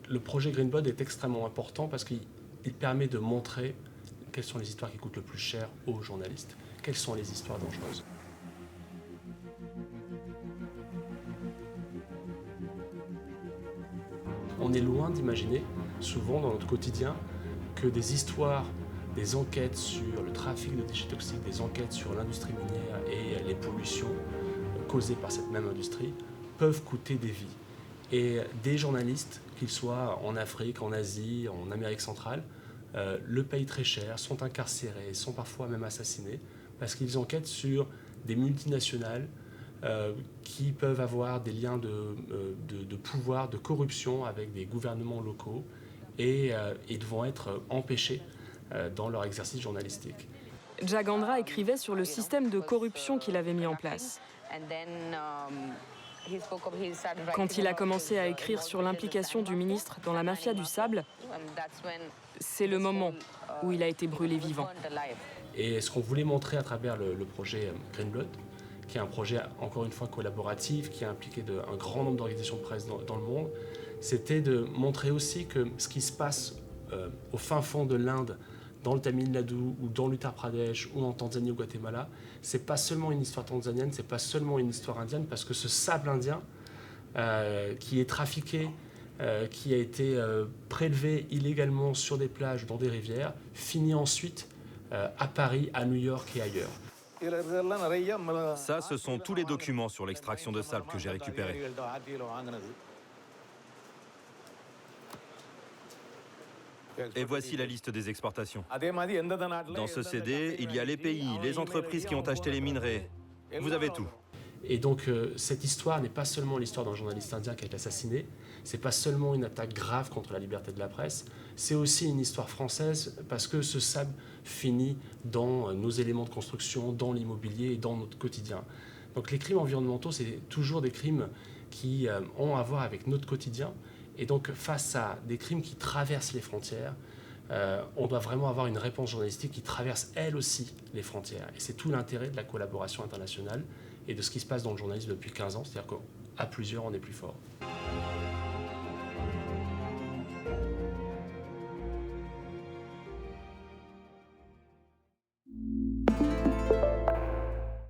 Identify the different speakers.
Speaker 1: le projet Green Blood est extrêmement important parce qu'il permet de montrer quelles sont les histoires qui coûtent le plus cher aux journalistes, quelles sont les histoires dangereuses. On est loin d'imaginer, souvent dans notre quotidien, que des histoires, des enquêtes sur le trafic de déchets toxiques, des enquêtes sur l'industrie minière et les pollutions causées par cette même industrie peuvent coûter des vies. Et des journalistes, qu'ils soient en Afrique, en Asie, en Amérique centrale, le payent très cher, sont incarcérés, sont parfois même assassinés, parce qu'ils enquêtent sur des multinationales qui peuvent avoir des liens de pouvoir, de corruption avec des gouvernements locaux et ils vont être empêchés dans leur exercice journalistique.
Speaker 2: Jagandra écrivait sur le système de corruption qu'il avait mis en place. Quand il a commencé à écrire sur l'implication du ministre dans la mafia du sable, c'est le moment où il a été brûlé vivant.
Speaker 1: Et ce qu'on voulait montrer à travers le projet Green Blood, qui est un projet encore une fois collaboratif, qui a impliqué un grand nombre d'organisations de presse dans le monde, c'était de montrer aussi que ce qui se passe au fin fond de l'Inde, dans le Tamil Nadu ou dans l'Uttar Pradesh ou en Tanzanie ou Guatemala, c'est pas seulement une histoire tanzanienne, c'est pas seulement une histoire indienne, parce que ce sable indien qui est trafiqué, qui a été prélevé illégalement sur des plages, dans des rivières, finit ensuite à Paris, à New York et ailleurs.
Speaker 3: Ça, ce sont tous les documents sur l'extraction de sable que j'ai récupérés. Et voici la liste des exportations. Dans ce CD, il y a les pays, les entreprises qui ont acheté les minerais. Vous avez tout.
Speaker 1: Et donc cette histoire n'est pas seulement l'histoire d'un journaliste indien qui a été assassiné, c'est pas seulement une attaque grave contre la liberté de la presse, c'est aussi une histoire française parce que ce sable finit dans nos éléments de construction, dans l'immobilier et dans notre quotidien. Donc les crimes environnementaux, c'est toujours des crimes qui ont à voir avec notre quotidien. Et donc face à des crimes qui traversent les frontières, on doit vraiment avoir une réponse journalistique qui traverse elle aussi les frontières. Et c'est tout l'intérêt de la collaboration internationale et de ce qui se passe dans le journalisme depuis 15 ans, c'est-à-dire qu'à plusieurs, on est plus fort.